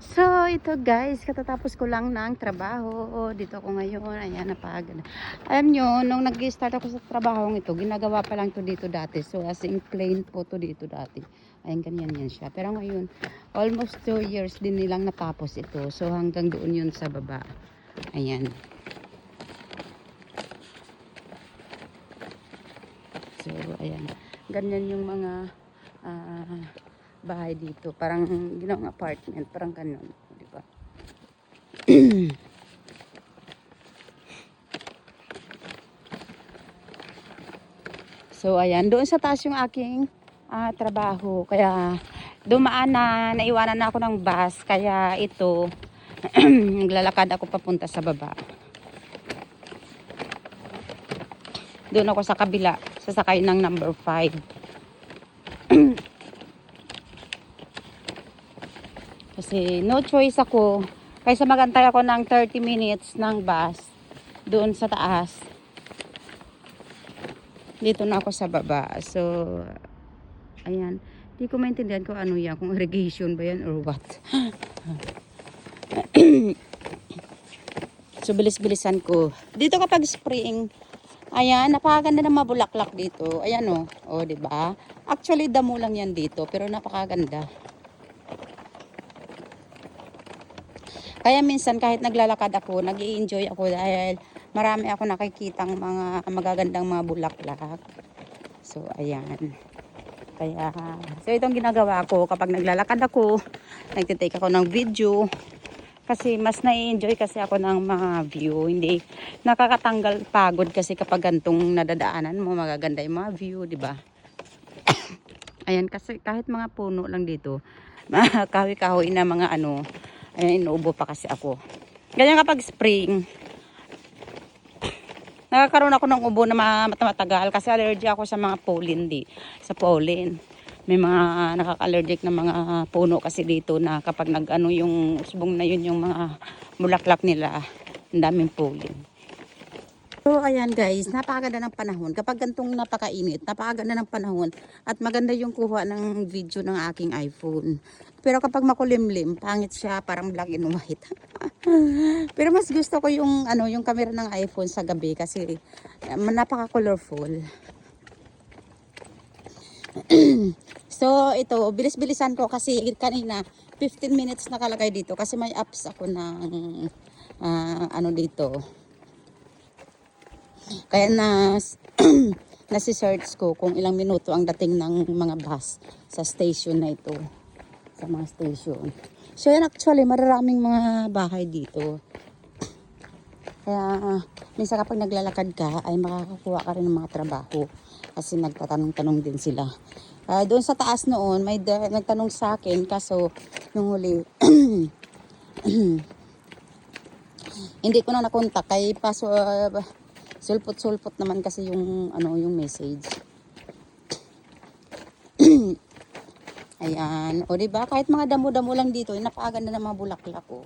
So, ito guys, katatapos ko lang ng trabaho. Dito ako ngayon. Ayan, napagod. Alam nyo, nung nag-start ako sa trabaho ito, ginagawa pa lang to dito dati. So, as in plain po to dito dati. Ayan, ganyan yan siya. Pero ngayon, almost 2 years din nilang natapos ito. So, hanggang doon yun sa baba. Ayan. So, ayan. Ganyan yung mga bahay dito. Parang ginawang apartment. Parang ganun. Diba? So, ayan. Doon sa taas yung aking trabaho. Kaya, dumaan na, naiwanan na ako ng bus. Kaya, ito, naglalakad ako papunta sa baba. Doon ako sa kabila. Sasakay ng number 5. Kasi, no choice ako. Kaysa magantay ako ng 30 minutes ng bus. Doon sa taas. Dito na ako sa baba. So, ayan. Di ko maintindihan kung ano yan. Kung irrigation ba yan or what. So, bilis-bilisan ko. Dito kapag spring, ayan, napakaganda ng mabulaklak dito. Ayan o. O, diba? Actually, damo lang yan dito. Pero napakaganda. Kaya minsan kahit naglalakad ako, nag-i-enjoy ako dahil marami ako nakikitang mga magagandang mga bulaklak. So, ayan. Kaya, so itong ginagawa ko kapag naglalakad ako, nagtitake ako ng video. Kasi mas na-enjoy kasi ako ng mga view. Hindi nakakatanggal pagod kasi kapag gantong nadadaanan mo, magaganda yung mga view, di ba? Ayan, kasi kahit mga puno lang dito, kahoy-kahoy na mga ano, ayan, inuubo pa kasi ako. Ganyan kapag spring, nakakaroon ako ng ubo na matagal kasi allergy ako sa mga pollen sa pollen. May mga nakaka-allergic na mga puno kasi dito na kapag nag-ano yung usbong na yun yung mga bulaklak nila, ang daming pollen. So ayan guys, napakaganda ng panahon. Kapag gantong napakainit, napakaganda ng panahon at maganda yung kuha ng video ng aking iPhone. Pero kapag makulimlim, pangit siya, parang black and white. Pero mas gusto ko yung ano, yung camera ng iPhone sa gabi kasi napaka-colorful. So ito, bilis-bilisan ko kasi kanina 15 minutes nakalagay dito kasi may apps ako ng ano dito. Kaya nasi-search ko kung ilang minuto ang dating ng mga bus sa station na ito. Sa mga station. So yan actually, maraming mga bahay dito. Kaya minsan kapag naglalakad ka ay makakakuha ka rin ng mga trabaho. Kasi nagtatanong-tanong din sila. Doon sa taas noon, may nagtanong sa akin kaso nung huli hindi ko na nakontak kay paso sulpot-sulpot naman kasi yung ano yung message. Ayan, o di ba? Kahit mga damo-damo lang dito, napakaganda ng mga bulaklak oh.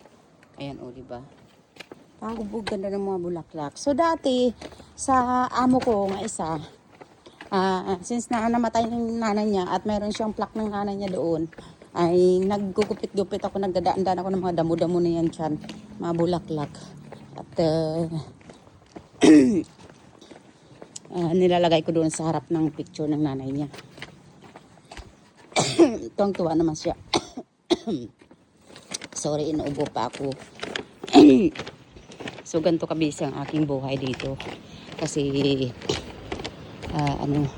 Ayan o di ba? Napakagubog ganda ng mga bulaklak. So dati sa amo ko nga isa, since namatay ng nanay niya at mayroon siyang plaque ng nanay niya doon, ay naggugupit-gupit ako, nagdadaan-daan ako ng mga damo-damo na yan dyan, mga bulaklak. At nilalagay ko doon sa harap ng picture ng nanay niya. Tuwang-tuwa naman siya. Sorry, inuubo pa ako. So, ganito kabisi ang aking buhay dito. Kasi, ano,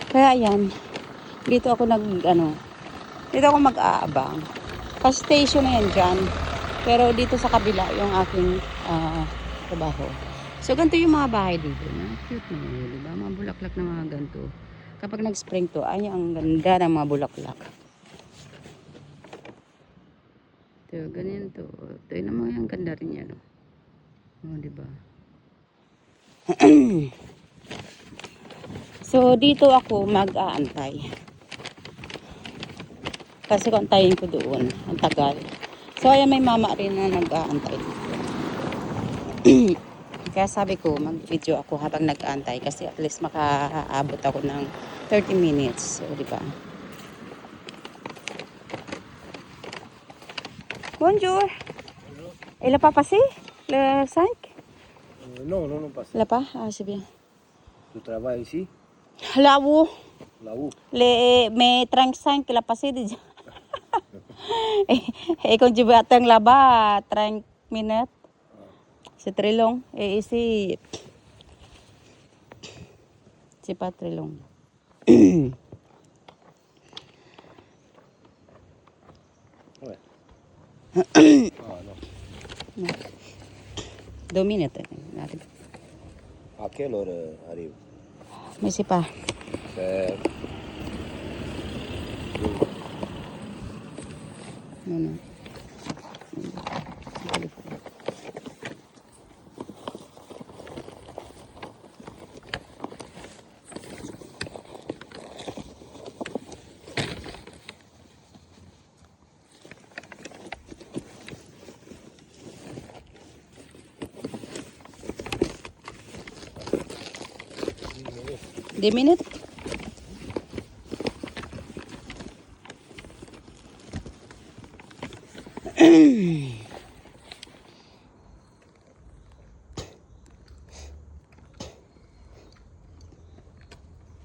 kaya yan, dito ako dito ako mag-aabang. Kasi station na yan dyan. Pero dito sa kabila yung aking trabaho. So, ganito yung mga bahay dito. Cute na yun, diba? Mga bulaklak na mga ganito. Kapag nag-spring to, ay, ang ganda ng mga bulaklak. Ito, ganyan to. Ito, yun naman yung ganda rin yan. O, diba? So, dito ako mag-aantay. Kasi kung antayin ko doon, ang tagal. So, ayan may mama rin na nag-aantay. Kaya sabi ko, mag-video ako habang nag-aantay kasi at least makaabot ako ng 30 minutes. So, di ba? Bonjour. Et il a pas passé le 5? Non, non, non, pas ça. Il a pas? Ah, c'est bien. Tu travailles ici? Là-haut. Là-haut? Mais 35, il a passé déjà. Et quand je vais attendre là-bas, 30 minutes. C'est très long. Et ici, c'est pas très long. Ouais. Ah non. 2 minutes. À quelle heure arrive? Mais c'est pas. C'est... Non, non. Des minutes?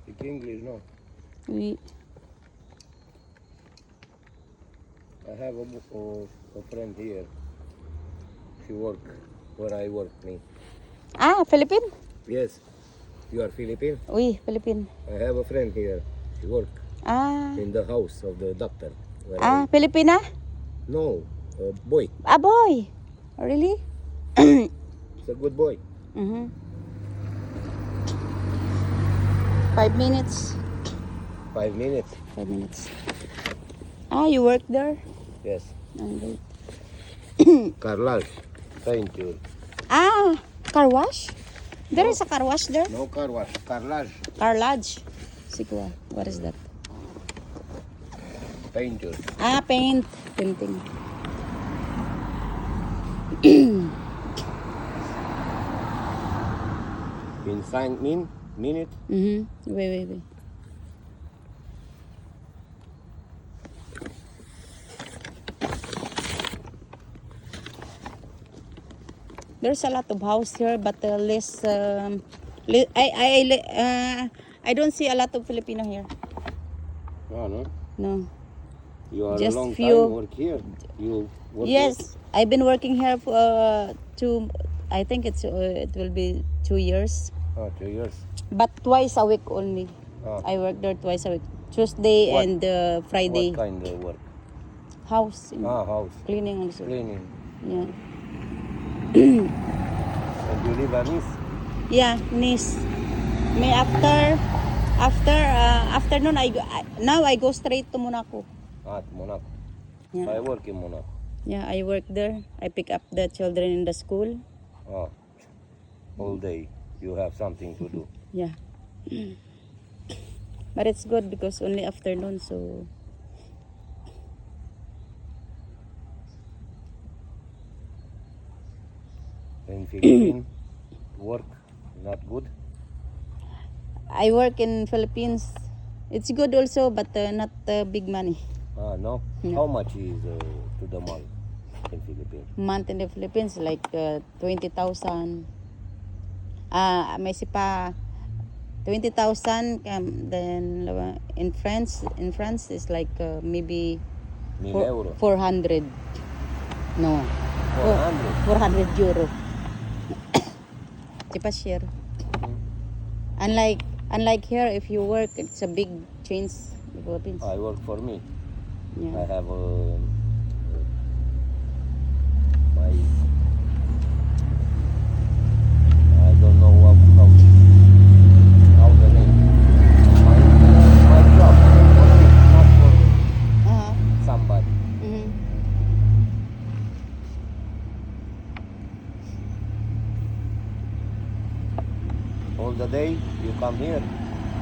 Speak English, no? Oui. I have a friend here. She work where I work, me. Ah, Philippine? Yes. You are Philippine? Oui, Philippine. I have a friend here. She work Ah. in the house of the doctor. Where Ah, Filipina? No, a boy. Ah, boy. Really? It's a good boy. Mm-hmm. 5 minutes. 5 minutes. 5 minutes. Ah, you work there? Yes. Ah, great. Carlash. Thank you. Ah, car wash? There is a car wash there? No car wash. Carlash. Car lodge. Sigwa. What is that? Thank you. Ah, paint. Painting. In 5 minutes. Mm-hmm. Wait. There's a lot of house here, but less. I don't see a lot of Filipino here. Oh, no. No. You are Just a long few. time work here. You work Yes, I've been working here for I think it will be 2 years, here? Oh, 2 years. but twice a week only. Oh. I work there twice a week, Tuesday What? and Friday. What kind of work? House House. cleaning also. Cleaning. Yeah, And you live at Nice? yeah, Nice. May afternoon now I go straight to Monaco. Ah, Monaco. Yeah, I work in Monaco. yeah, I work there. I pick up the children in the school. Oh, all day you have something to do. Yeah. But it's good because only afternoon, so In Philippines, work not good. I work in Philippines. It's good also, but not big money. Ah, no. No. How much is to the month in Philippines? Month in the Philippines like 20,000. May sipa 20,000. Then in France is like maybe 1,000 euro. 400. No, 400. 400 euro. Sipa share. Unlike here, if you work, it's a big change in the Philippines. I work for me. I Yeah. have my. I don't know how the name. My job for me, not for Uh-huh. somebody. Mhm. All the day you come here.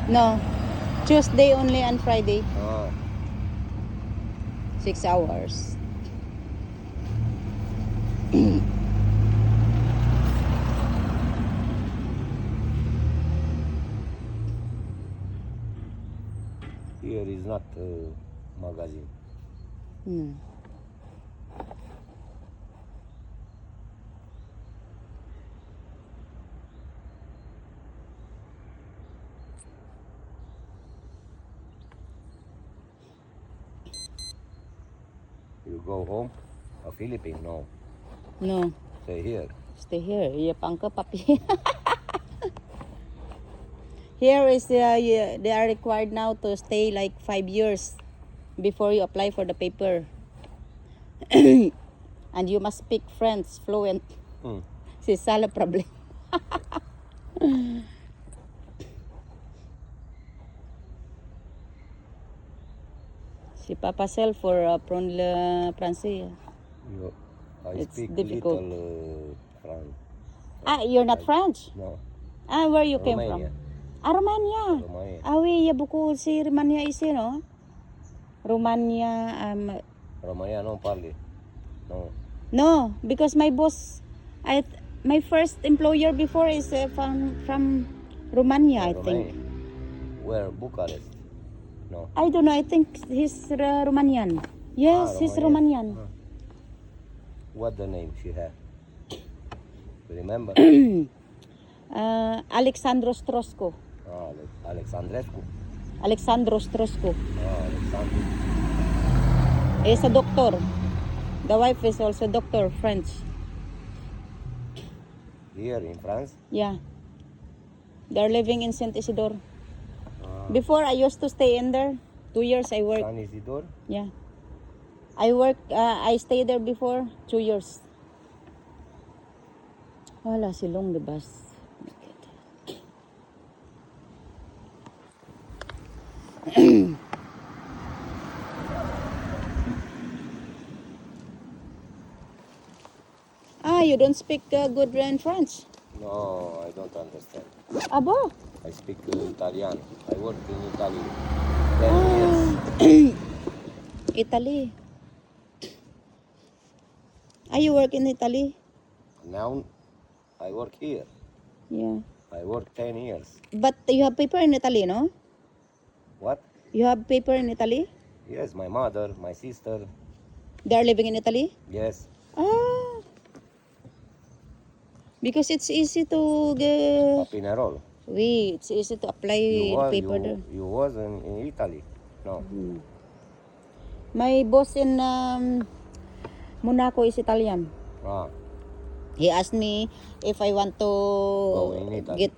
No, Tuesday only and Friday. Ah, 6 hours. here is not magazine. Hmm. You go home. A Philippine, no. No, Stay here. stay here. Iya pangka papi. Here is they are required now to stay like 5 years before you apply for the paper. And you must speak French fluent. Hmm. C'est ça le problème. Si Papa Sel for apprendre le français. I It's speak difficult. little French. Ah, you're not French? No. Ah, where you came Romania. from? Ah, Romania. Romania. Ah, oui, il y a beaucoup si Romania ici, no? Romania, Romania non parle. No. no, because my boss, my first employer before is from Romania, I think. Romania. Where? Bucharest. No. I don't know. I think he's Romanian. Yes, he's Romanian. Huh. What the name she had? Remember? Alexandro Strosco. Ah, Alexandrescu. Alexandro Strosco. Ah, Alexander. He's a doctor. The wife is also doctor, French. Here in France? Yeah. They're living in Saint Isidore. Ah, Before I used to stay in there. 2 years I worked. San Isidore? Yeah. I stayed there before 2 years. Wala silong the bus. Ah, you don't speak good in French. No, I don't understand. Abo. I speak Italian. I work in Italy 10 Ah. years. Italy. Ah, you work in Italy? Now I work here. Yeah. I work 10 years. But you have paper in Italy, no? What? You have paper in Italy? Yes, my mother, my sister. They are living in Italy? Yes. Ah. Because it's easy to get... Pinerol. Wait, it's easy to apply the paper there. You was in Italy. No. My boss in Monaco is Italian. Ah. He asked me if I want to Go in Italy.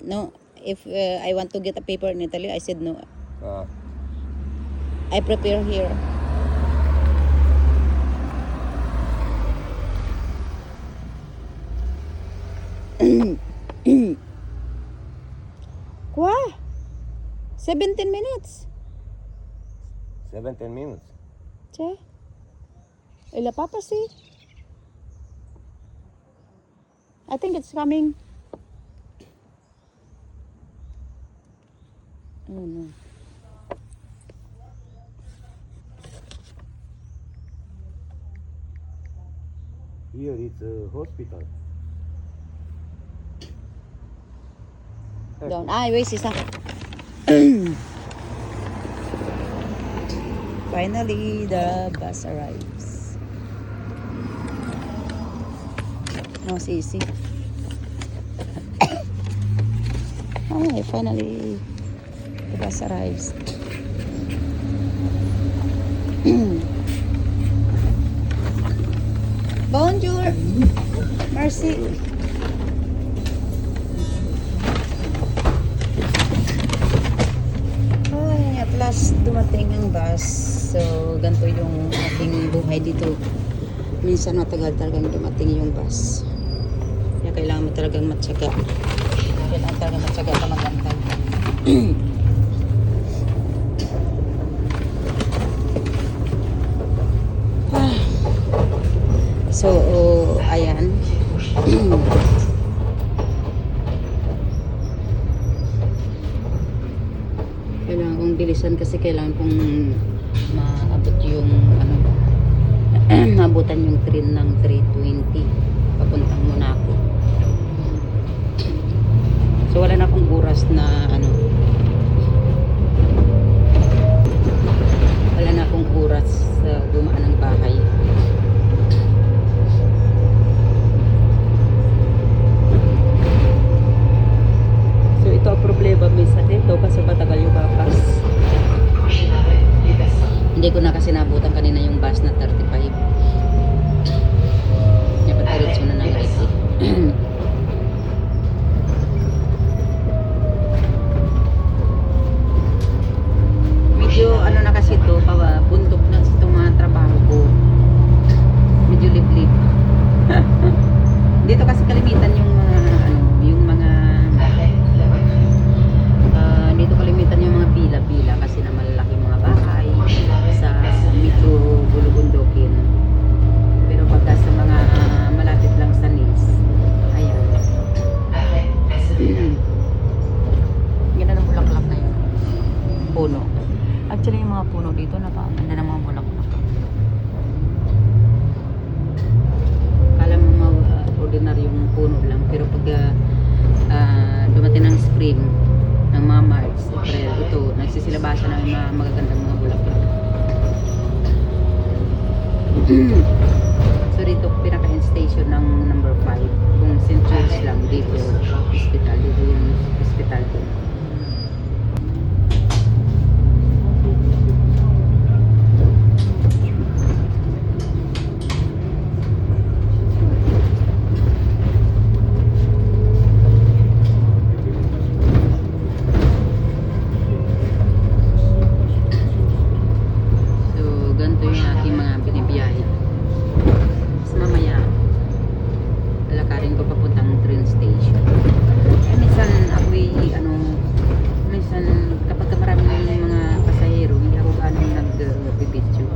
if I want to get a paper in Italy. I said no. Ah. I prepare here. Kwa? 17 minutes. 17 minutes. Che? Ila papa si? I think it's coming. Oh no. Here it's a hospital. Down. Ah, wait, isa. Finally, the bus arrives. Oh, easy. Okay, finally, the bus arrives. Bonjour. Merci. Ay, at last dumating ang bus. So, ganito yung ating buhay dito. Minsan matagal talagang dumating yung bus. Kaya kailangan mo talagang matyaga. Kailangan talagang matyaga ka magantay. So, ayan. Kailangan kong bilisan kasi kailangan kong maabot yung maabutan yung train ng 3:20 papuntang Monaco. So wala na akong oras na wala na akong oras sa dumaan ng bahay. So ito ang problema minsan dito kasi matagal yung bus. Hindi ko na kasi nabutan kanina yung bus na 35. So dito pinaka-end station ng number 5. Kung St. Jude's lang dito, hospital. Dito yung hospital ko. So ganito yung aking mga binibiyahe. Tapos mamaya lalakarin ko papuntang train station. Minsan ako'y minsan kapag marami ng mga pasahero, hindi ako ganong nag-video.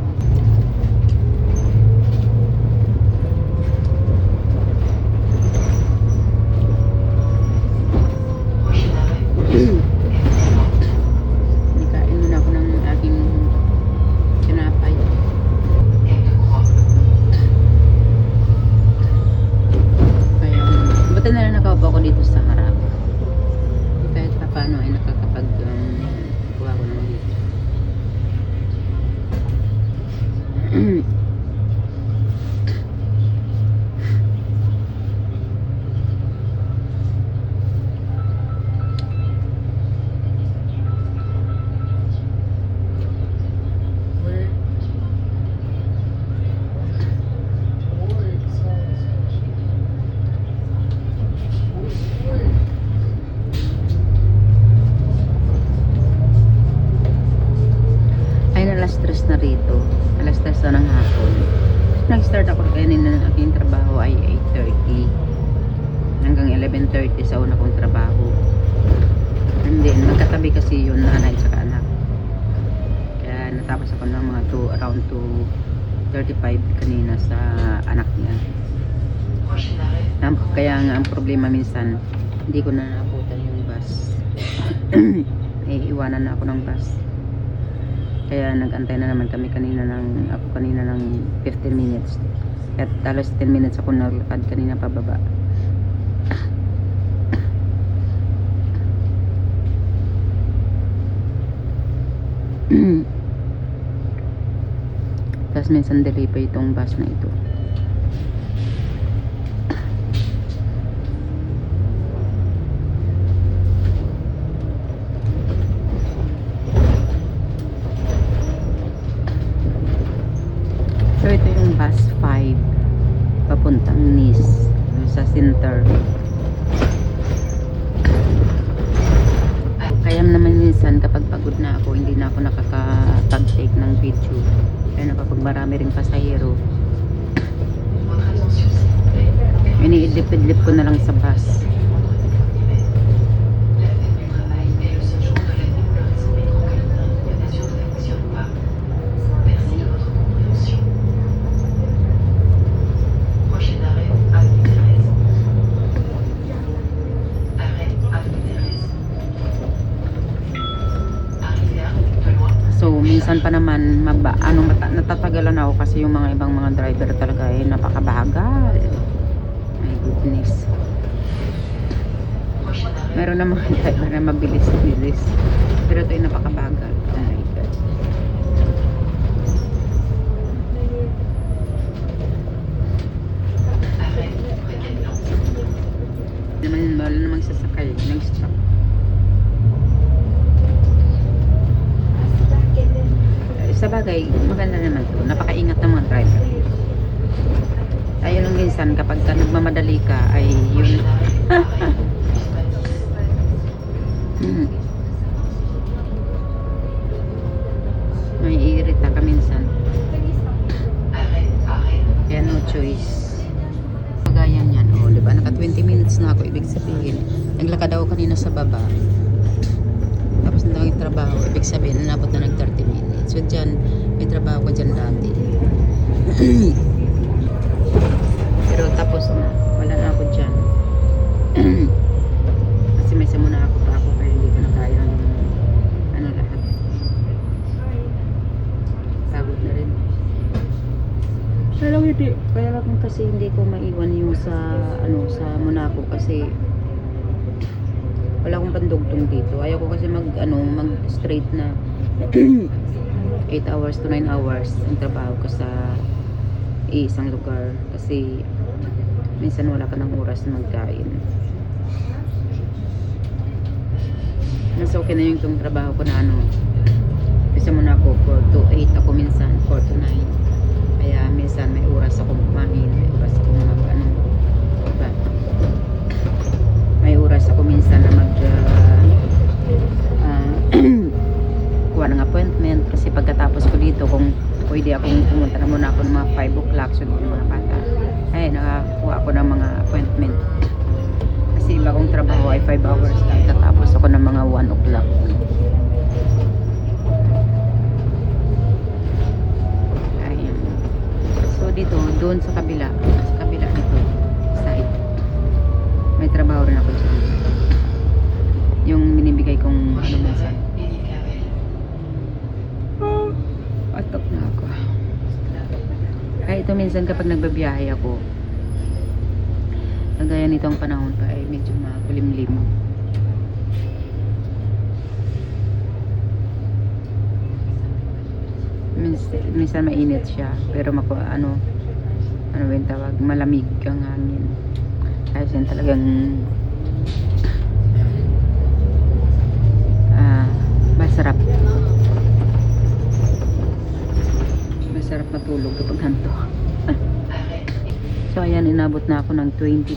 Nikain muna ako ng aking tinapay. Kaya, buti na lang nakaupo ako dito sa harap. Kahit pa paano ay nakakapag kuha ko ng dito. Ay, alas 3 na rito. Alas 3 na ng hapon. Nag-start ako kanina ng aking trabaho ay 8:30 hanggang 11:30 sa una kong trabaho. And then, magkatabi kasi yun nanay sa anak. Kaya natapos ako ng mga around 2:35 kanina sa anak niya. Kaya nga ang problema minsan, hindi ko na naabutan yung bus. Iiwanan na ako ng bus. Kaya nag-antay na naman kami kanina ng 15 minutes. At talos 10 minutes ako naglakad kanina pababa. Tapos minsan delay pa itong bus na ito. So ito yung bus 5 papuntang Nice sa center. Kaya naman minsan kapag pagod na ako, hindi na ako nakakapag-take ng video. Kaya kapag marami ring pasahero, iniidlip-idlip ko na lang sa bus. So minsan pa naman natatagalan ako kasi yung mga ibang mga driver talaga ay napakabagal. My goodness. Meron na mga driver na mabilis. Pero ito ay napakabagal. Oh my God. Wala namang sasakay. Nag-stop. Sa bagay, maganda naman ito. Napakaingat ng mga driver. Tayo lang minsan kapag nagmamadali ka ay yun. May irita ka minsan. Kaya no choice. Pagayan yan. O, diba? Naka 20 minutes na ako. Ibig sabihin. Naglakad ako kanina sa baba. Tapos na yung trabaho. Ibig sabihin, nabot na ng 30 minutes. So dyan, may trabaho ko dyan dati. Pero tapos na. Wala na ako dyan. Kasi may samuna ako pa ako. Kaya hindi ko na kaya ng lahat. Pagod na rin. Kaya lang kasi hindi ko maiwan yung sa Monaco kasi wala akong pandugtong dito. Ayaw ko kasi mag straight na 8 hours to 9 hours ang trabaho ko sa iisang lugar kasi minsan wala ka ng oras na magkain. Mas okay na yung itong trabaho ko na ano, bisa mo na ako 4 to 8 ako minsan, 4 to 9. Kaya minsan may oras ako kumain, may oras ako mag ano, diba? May oras ako minsan na mag kuha ng appointment kasi pagkatapos ko dito kung pwede akong pumunta na muna ako ng mga 5 o'clock so yung mga bata ay nakakuha ako ng mga appointment kasi iba kong trabaho ay 5 hours lang tatapos ako ng mga 1 o'clock. Ayan. So dito doon sa kabila nito side may trabaho rin ako dyan yung binibigay kong ano minsan. Patok na ako. Kaya ito minsan kapag nagbabiyahe ako, kagaya nitong panahon pa ay medyo makulimlim. Minsan mainit siya, pero ano yung tawag, malamig ang hangin. Kaya siya talagang masarap. Masarap matulog kapag ganito. So ayan, inabot na ako ng 22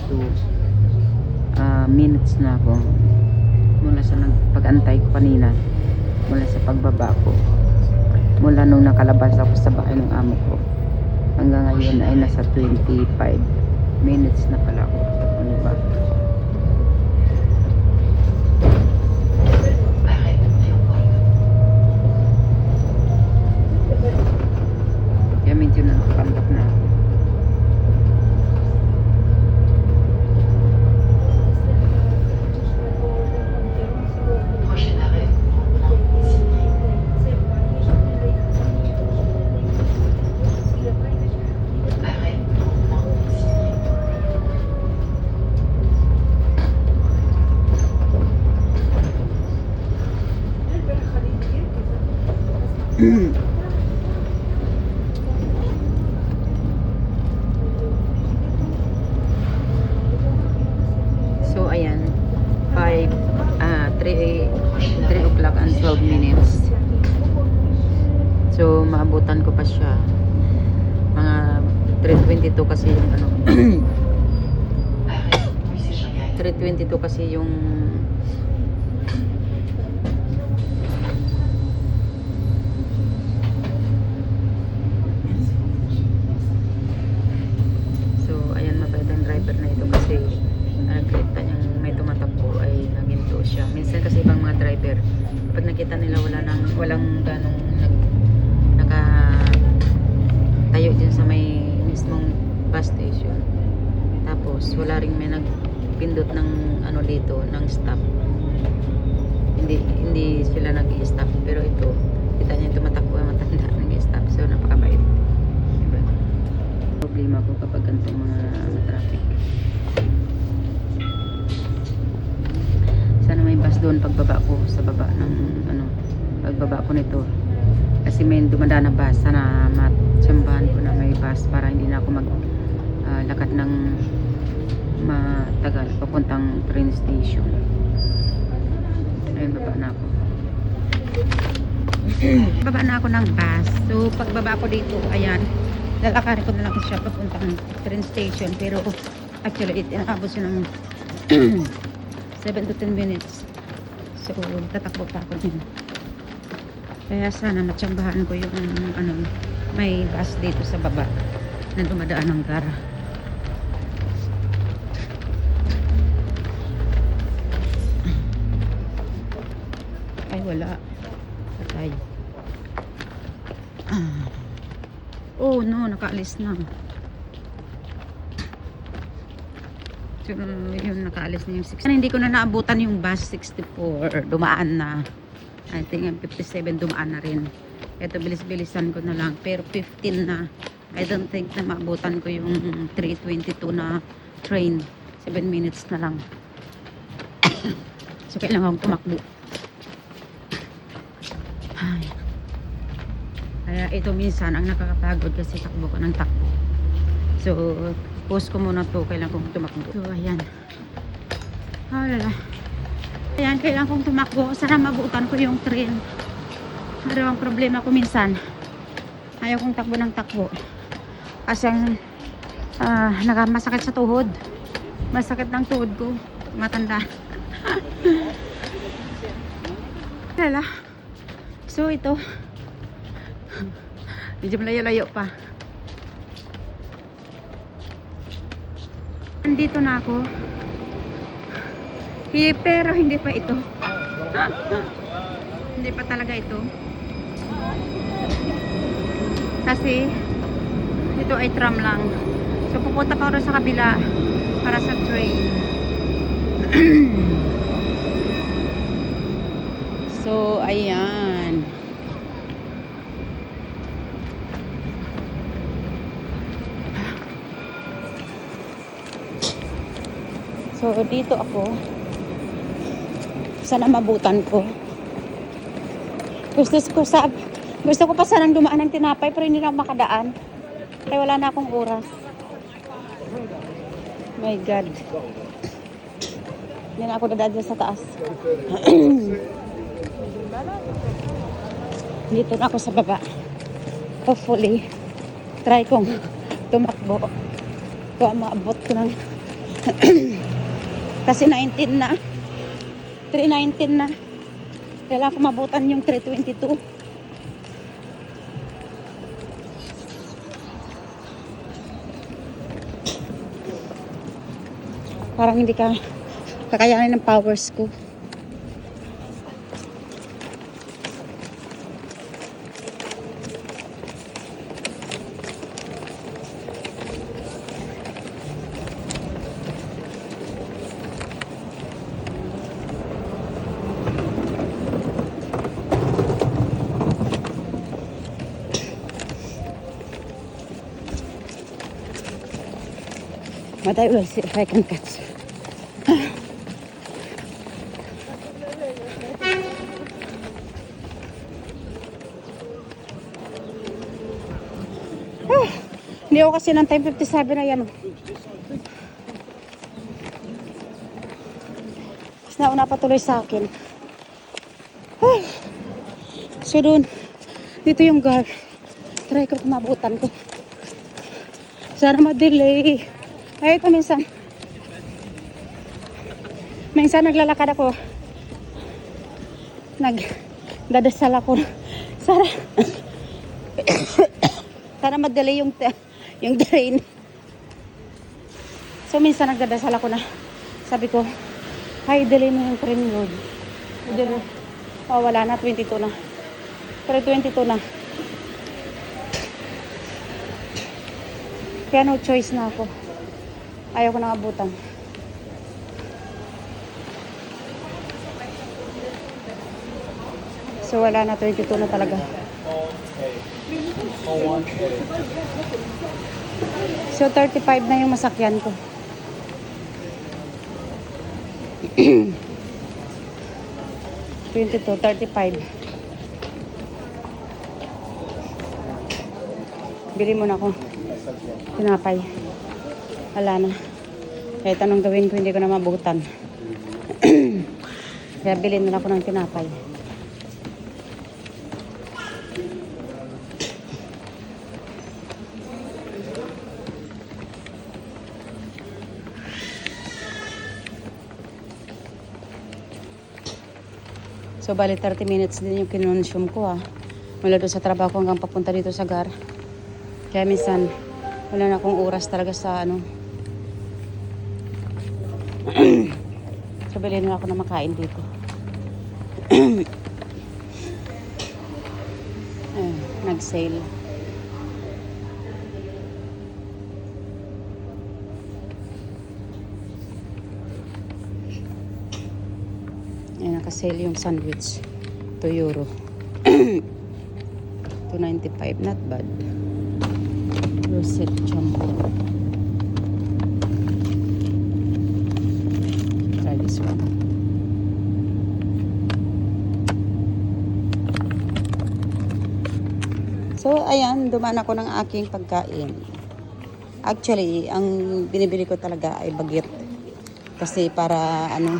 minutes na ako mula sa pag-antay ko kanina, mula sa pagbaba ko, mula nung nakalabas ako sa bahay ng amo ko hanggang ngayon ay nasa 25 minutes na pala ako. Ano ba? Kaya medyo nakapambak na ako. So ayan, 3 o'clock and 12 minutes. So maabutan ko pa siya mga 3:22 kasi yung ano 3:22 kasi yung driver na ito kasi nakita niyang may tumatakbo ay naginto siya. Minsan kasi ibang mga driver pag nakita nila walang ganong tayo dyan sa may mismong bus station, tapos wala ring may nagpindot ng ano dito ng stop, hindi sila nag-i-stop, pero ito kita niya tumatakbo ang matanda nag-i-stop. So napakabait, diba? Problema ko kapag ganitong mga traffic. Sana may bus doon pagbaba ko sa baba ng ano, pagbaba ko nito kasi may dumadaan na bus. Sana matsambahan ko na may bus para hindi na ako lakad ng matagal papuntang train station. Ayun, baba na ako. Baba na ako ng bus. So pagbaba ko dito, ayan, lalakarin ko na lang siya papuntang train station, pero actually inaabot siya ng 7 to 10 minutes. So tatakbo pa ako din. Kaya sana matsambahan ko yung ano, may bus dito sa baba na dumadaan ng car. Ay wala. Patay. Oh no, nakaalis na. So, yun, nakaalis na yung 6. Hindi ko na naabutan yung bus 64. Dumaan na. I think 57 dumaan na rin. Ito, bilis-bilisan ko na lang. Pero 15 na. I don't think na maabutan ko yung 3:22 na train. 7 minutes na lang. So, kailangan akong tumakbo. Ay. Kaya ito minsan ang nakakapagod kasi takbo ko ng takbo. So, post ko muna to. Kailangan kong tumakbo. So, ayan. Halala. Ayan, kailangan kong tumakbo. Sana mabuutan ko yung train. Pero ang problema ko minsan, ayaw kong takbo ng takbo. Kasi masakit sa tuhod. Masakit ng tuhod ko. Matanda. Halala. So, ito. Medyo malayo-layo pa. Nandito na ako. Pero hindi pa ito. Hindi pa talaga ito. Kasi ito ay tram lang. So pupunta pa ako sa kabila para sa train. So ayan. So dito ako. Sana mabutan ko. Gusto ko pa sanang dumaan ng tinapay pero hindi na ako makadaan. Kaya wala na akong oras. My God. Hindi na ako dadaan dyan sa taas. Dito na ako sa baba. Hopefully, try kong tumakbo. Kung maabot ko ng kasi 19 na. 319 na. Kailangan ko mabutan yung 322. Parang hindi ka kakayanin ng powers ko. But I will see if I can catch. Hindi ako kasi ng time 57 na yan. Mas nauna pa tuloy sa akin. So dun, dito yung guard. Try ko kumabutan ko. Sana ma-delay. Ay, ito minsan naglalakad ako. Nagdadasal ako. Sana madali yung train. So, minsan nagdadasal ako na. Sabi ko, ay, delay mo yung train, Lord. Oh, wala na, 22 na. Pero 22 na. Kaya no choice na ako. Ayaw ko nang abutan. So wala na, 22 na talaga. So 35 na yung masakyan ko. (22, 35). Bili mo na ako tinapay. Wala na. Kahit anong gawin ko, hindi ko na mabutan. Kaya bilhin na ako ng tinapay. So, bali 30 minutes din yung kinonsume ko mula doon sa trabaho ko hanggang papunta dito sa GAR. Kaya minsan, wala na akong oras talaga sa So, bilhin na ako na makain dito. Nag-sale. Ayan, naka-sale yung sandwich. €2. $2.95. Not bad. Rosette jumbo. Try this one. So, ayan, dumaan ako ng aking pagkain. Actually, ang binibili ko talaga ay baget. Kasi para ano,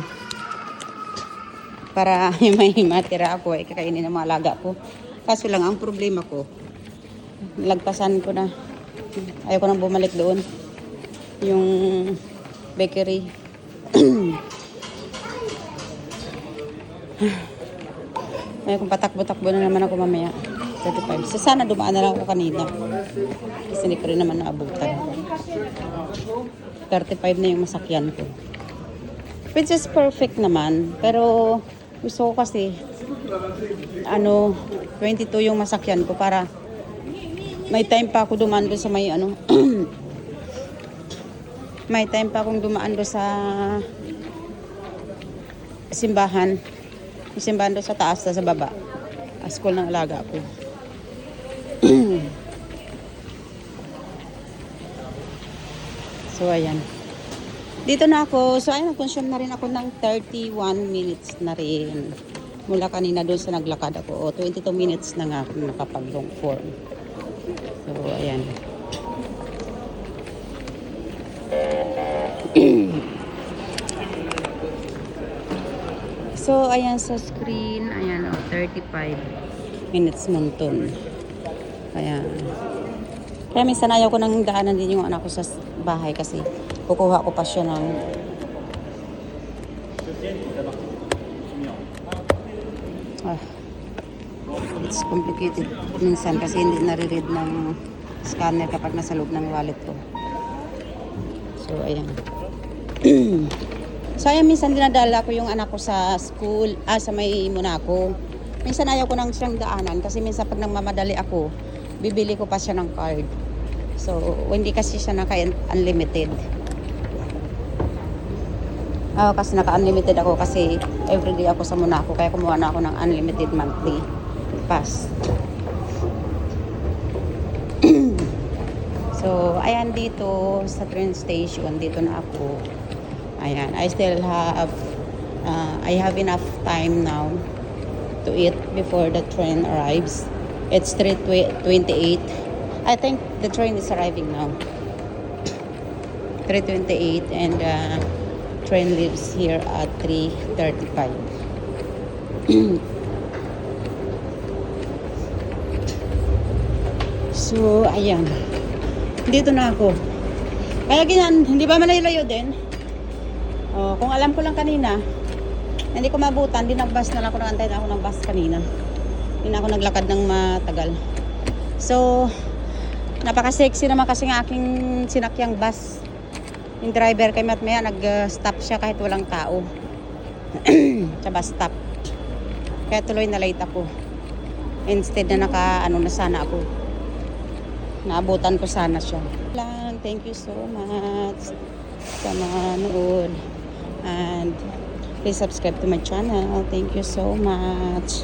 para may matira ako ay kakainin ng mga alaga ko. Kaso lang, ang problema ko, lagpasan ko na. Ayaw ko nang bumalik doon. Yung bakery. Ayaw kong patakbo-takbo na naman ako mamaya. 35. So, sana dumaan na lang ako kanina. Kasi hindi ko rin naman naabutan. 35 na yung masakyan ko. Which is perfect naman. Pero gusto ko kasi 22 yung masakyan ko para may time pa ako dumaan doon sa may may time pa akong dumaan doon sa simbahan. Yung simbahan doon sa taas, sa baba. School ng alaga ko. So, ayan. Dito na ako. So, ayan, consume na rin ako ng 31 minutes na rin. Mula kanina doon sa naglakad ako. O, 22 minutes na nga ako nakapag-long form. So, ayan. So, ayan sa screen. Ayan, 35 minutes munton. Ayan. Kaya minsan ayaw ko nang daanan din yung anak ko sa bahay kasi kukuha ko pa siya ng it's complicated minsan kasi hindi nare-read ng scanner kapag nasa loob ng wallet ko. So, ayan. So, ayan, minsan dinadala ko yung anak ko sa school, sa may Monaco. Minsan ayaw ko nang siyang daanan kasi minsan pag nagmamadali ako, bibili ko pa siya ng card. So, hindi kasi siya naka-unlimited. Kasi naka-unlimited ako kasi everyday ako sa Monaco. Kaya kumuha na ako ng unlimited monthly pass. So, ayan dito sa train station. Dito na ako. Ayan. I still have I have enough time now to eat before the train arrives. It's 3:28. I think the train is arriving now. 3:28 and train leaves here at 3:35. So, ayan. Dito na ako. Kaya ganyan, hindi ba malayo din? Kung alam ko lang kanina, hindi ko mabutan, dinag-bus na lang ako, nag-antay na ako ng bus kanina. Hindi na ako naglakad ng matagal. So, napaka-sexy naman kasi ng aking sinakyang bus. Yung driver kay Matmaya, nag-stop siya kahit walang tao. Sa bus stop. Kaya tuloy na late ako. Instead na na sana ako. Naabutan ko sana siya. Thank you so much sa manood. And please subscribe to my channel. Thank you so much.